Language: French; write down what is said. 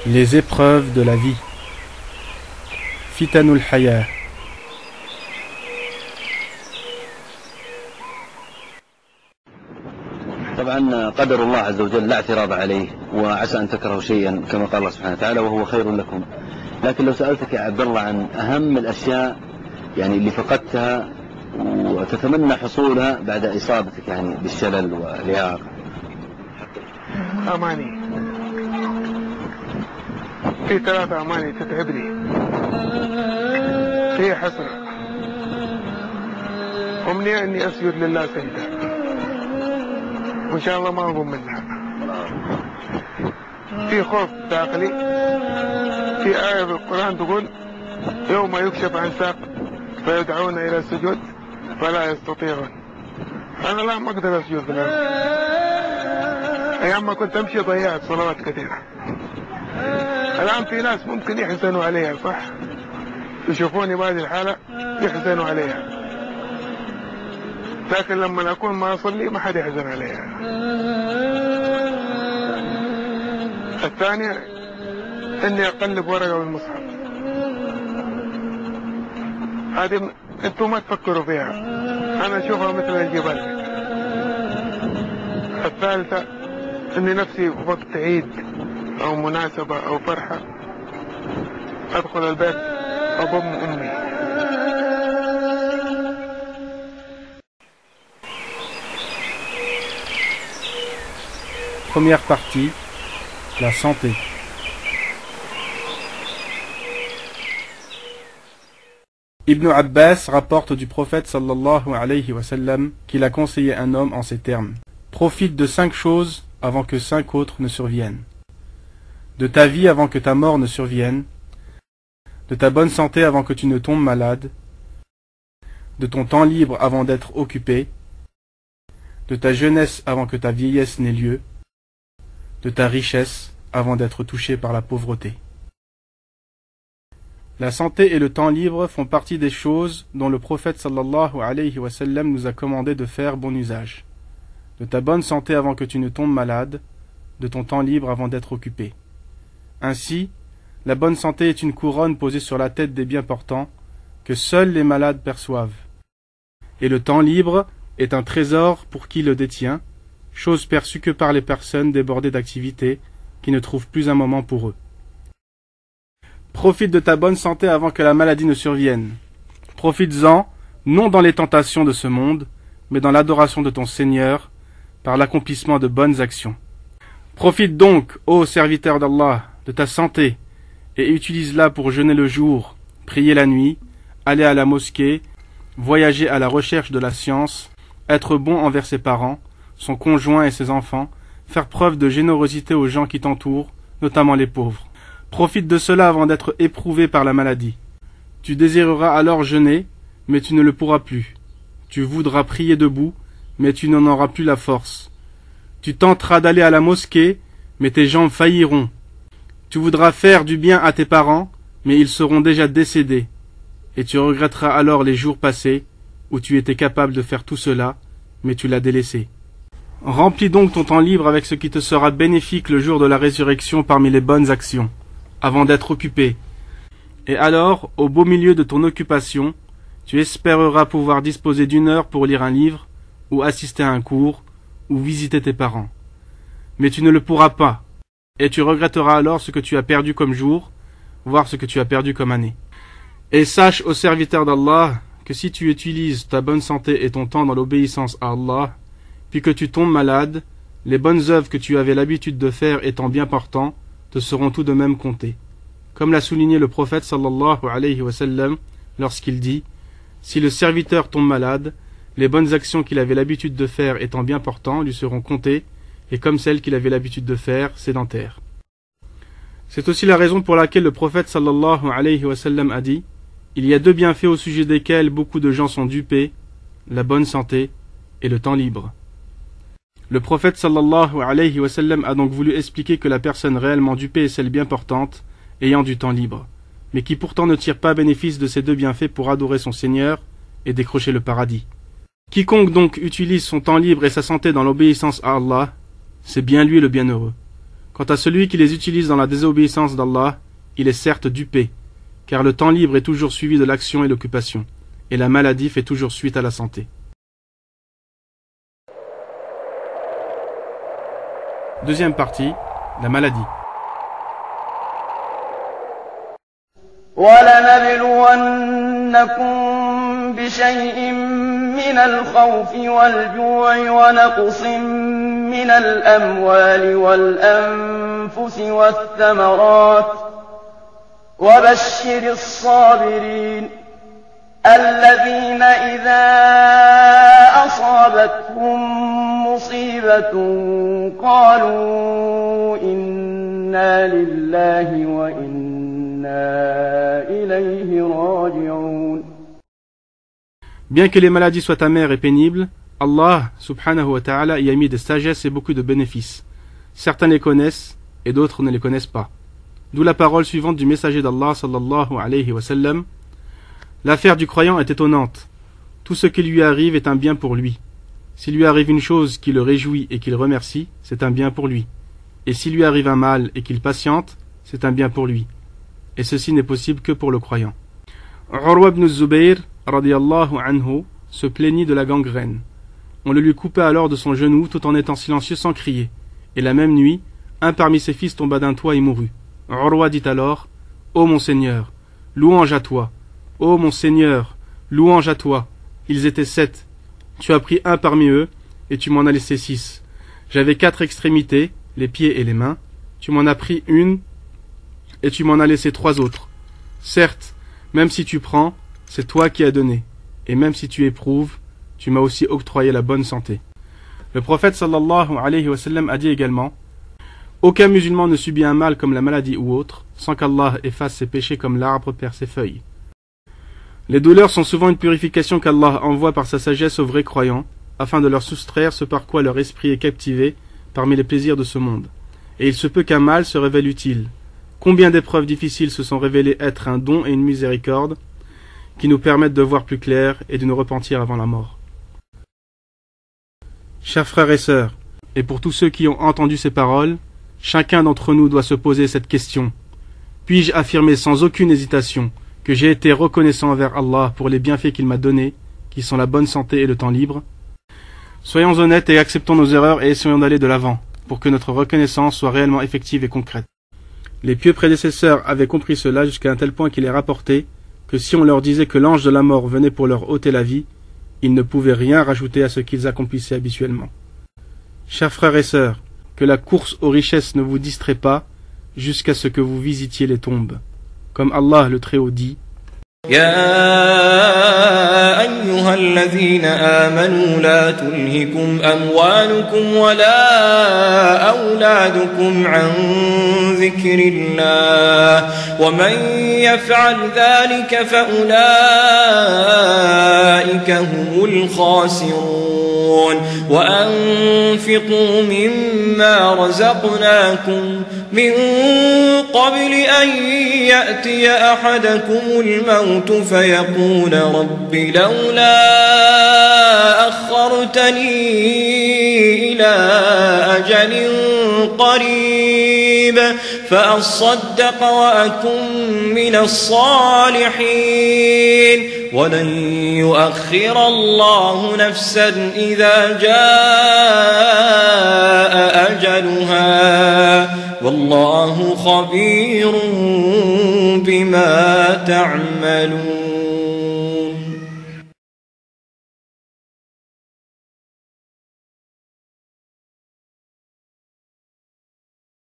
Les épreuves de la vie. Fitanul Haya. طبعا قدر الله عز وجل لا اعتراض عليه، وعسى أن تكرهوا شيئا كما قال الله سبحانه وتعالى وهو خير لكم. لكن لو سألتك يا عبد الله عن أهم الأشياء يعني اللي فقدتها وتتمنى حصولها بعد إصابتك يعني بالشلل والإعاقة. أماني في 3 أماني تتعبني. هي حسنة، أمنية أني أسجد لله سجدة وإن شاء الله ما أقوم منها. في خوف داخلي، في آية في القرآن تقول يوم يكشف عن ساق فيدعون إلى السجود فلا يستطيعون. أنا لا ما أقدر أسجد بالأرض. أيام ما كنت أمشي ضيعت صلوات كثيرة. الآن في ناس ممكن يحزنوا عليها، صح؟ يشوفوني بهذه الحالة يحزنوا عليها، لكن لما أكون ما أصلي ما حد يحزن عليها. الثانية إني أقلب ورقة بالمصحف، هذه أنتم ما تفكروا فيها، أنا أشوفها مثل الجبال. الثالثة إني نفسي وقت عيد أو مناسبة أو فرحة أدخل البيت أضم أمي. Première partie, la santé. Ibn Abbas rapporte du prophète sallallahu alayhi wa sallam qu'il a conseillé un homme en ces termes: profite de 5 choses avant que 5 autres ne surviennent. De ta vie avant que ta mort ne survienne, de ta bonne santé avant que tu ne tombes malade, de ton temps libre avant d'être occupé, de ta jeunesse avant que ta vieillesse n'ait lieu, de ta richesse avant d'être touché par la pauvreté. La santé et le temps libre font partie des choses dont le prophète sallallahu alayhi wa sallam nous a commandé de faire bon usage. De ta bonne santé avant que tu ne tombes malade, de ton temps libre avant d'être occupé. Ainsi, la bonne santé est une couronne posée sur la tête des bien portants que seuls les malades perçoivent. Et le temps libre est un trésor pour qui le détient, chose perçue que par les personnes débordées d'activités qui ne trouvent plus un moment pour eux. Profite de ta bonne santé avant que la maladie ne survienne. Profites-en, non dans les tentations de ce monde, mais dans l'adoration de ton Seigneur, par l'accomplissement de bonnes actions. Profite donc, ô serviteur d'Allah, de ta santé, et utilise-la pour jeûner le jour, prier la nuit, aller à la mosquée, voyager à la recherche de la science, être bon envers ses parents, son conjoint et ses enfants, faire preuve de générosité aux gens qui t'entourent, notamment les pauvres. Profite de cela avant d'être éprouvé par la maladie. Tu désireras alors jeûner, mais tu ne le pourras plus. Tu voudras prier debout, mais tu n'en auras plus la force. Tu tenteras d'aller à la mosquée, mais tes jambes failliront. Tu voudras faire du bien à tes parents, mais ils seront déjà décédés. Et tu regretteras alors les jours passés, où tu étais capable de faire tout cela, mais tu l'as délaissé. Remplis donc ton temps libre avec ce qui te sera bénéfique le jour de la résurrection parmi les bonnes actions, avant d'être occupé. Et alors, au beau milieu de ton occupation, tu espéreras pouvoir disposer d'1 heure pour lire un livre, ou assister à un cours, ou visiter tes parents. Mais tu ne le pourras pas, et tu regretteras alors ce que tu as perdu comme jour, voire ce que tu as perdu comme année. Et sache, ô serviteur d'Allah, que si tu utilises ta bonne santé et ton temps dans l'obéissance à Allah, puis que tu tombes malade, les bonnes œuvres que tu avais l'habitude de faire étant bien portant, te seront tout de même comptées. Comme l'a souligné le prophète sallallahu alayhi wa sallam lorsqu'il dit: si le serviteur tombe malade, les bonnes actions qu'il avait l'habitude de faire étant bien portant lui seront comptées, et comme celles qu'il avait l'habitude de faire sédentaires. C'est aussi la raison pour laquelle le prophète sallallahu alayhi wa sallam a dit: il y a 2 bienfaits au sujet desquels beaucoup de gens sont dupés, la bonne santé et le temps libre. Le prophète sallallahu alayhi wa sallam a donc voulu expliquer que la personne réellement dupée est celle bien portante, ayant du temps libre, mais qui pourtant ne tire pas bénéfice de ces 2 bienfaits pour adorer son Seigneur et décrocher le paradis. Quiconque donc utilise son temps libre et sa santé dans l'obéissance à Allah, c'est bien lui le bienheureux. Quant à celui qui les utilise dans la désobéissance d'Allah, il est certes dupé, car le temps libre est toujours suivi de l'action et l'occupation, et la maladie fait toujours suite à la santé. Deuxième partie, la maladie. وَلَنَبْلُوَنَّكُمْ بِشَيْءٍ مِّنَ الْخَوْفِ وَالْجُوعِ وَنَقْصٍ مِّنَ الْأَمْوَالِ وَالْأَنفُسِ وَالثَّمَرَاتِ وَبَشِّرِ الصَّابِرِينَ الَّذِينَ إِذَا أَصَابَتْهُم مُّصِيبَةٌ قَالُوا إِنَّا لِلَّهِ وَإِنَّا إِلَيْهِ راجعون. Bien que les maladies soient amères et pénibles, Allah subhanahu wa ta'ala y a mis des sagesses et beaucoup de bénéfices. Certains les connaissent et d'autres ne les connaissent pas. D'où la parole suivante du messager d'Allah sallallahu alayhi wa sallam. L'affaire du croyant est étonnante. Tout ce qui lui arrive est un bien pour lui. S'il lui arrive une chose qui le réjouit et qu'il remercie, c'est un bien pour lui. Et s'il lui arrive un mal et qu'il patiente, c'est un bien pour lui. Et ceci n'est possible que pour le croyant. Urwa ibn Zubayr, radiyallahu anhu, se plaignit de la gangrène. On le lui coupa alors de son genou tout en étant silencieux sans crier. Et la même nuit, un parmi ses fils tomba d'un toit et mourut. Urwa dit alors, « Ô mon Seigneur, louange à toi. Ô mon Seigneur, louange à toi. Ils étaient 7. Tu as pris un parmi eux, et tu m'en as laissé 6. J'avais 4 extrémités, les pieds et les mains. Tu m'en as pris une, et tu m'en as laissé 3 autres. Certes, même si tu prends, c'est toi qui as donné. Et même si tu éprouves, tu m'as aussi octroyé la bonne santé. » Le prophète sallallahu alayhi wa sallam a dit également, « Aucun musulman ne subit un mal comme la maladie ou autre, sans qu'Allah efface ses péchés comme l'arbre perd ses feuilles. » Les douleurs sont souvent une purification qu'Allah envoie par sa sagesse aux vrais croyants, afin de leur soustraire ce par quoi leur esprit est captivé parmi les plaisirs de ce monde. Et il se peut qu'un mal se révèle utile. Combien d'épreuves difficiles se sont révélées être un don et une miséricorde qui nous permettent de voir plus clair et de nous repentir avant la mort. Chers frères et sœurs, et pour tous ceux qui ont entendu ces paroles, chacun d'entre nous doit se poser cette question. Puis-je affirmer sans aucune hésitation que j'ai été reconnaissant envers Allah pour les bienfaits qu'il m'a donnés, qui sont la bonne santé et le temps libre? Soyons honnêtes et acceptons nos erreurs et essayons d'aller de l'avant, pour que notre reconnaissance soit réellement effective et concrète. Les pieux prédécesseurs avaient compris cela jusqu'à un tel point qu'il est rapporté que si on leur disait que l'ange de la mort venait pour leur ôter la vie, ils ne pouvaient rien rajouter à ce qu'ils accomplissaient habituellement. Chers frères et sœurs, que la course aux richesses ne vous distrait pas jusqu'à ce que vous visitiez les tombes. Comme Allah le Très-Haut dit, يا أيها الذين آمنوا لا تلهكم أموالكم ولا أولادكم عن ذكر الله ومن يفعل ذلك فأولئك هم الخاسرون وأنفقوا مما رزقناكم من قبل أن يأتي أحدكم الموت فيقول رب لولا أخرتني إلى أجل قريب فأصدق وأكن من الصالحين ولن يؤخر الله نفسا إذا جاء أجلها والله خبير بما تعملون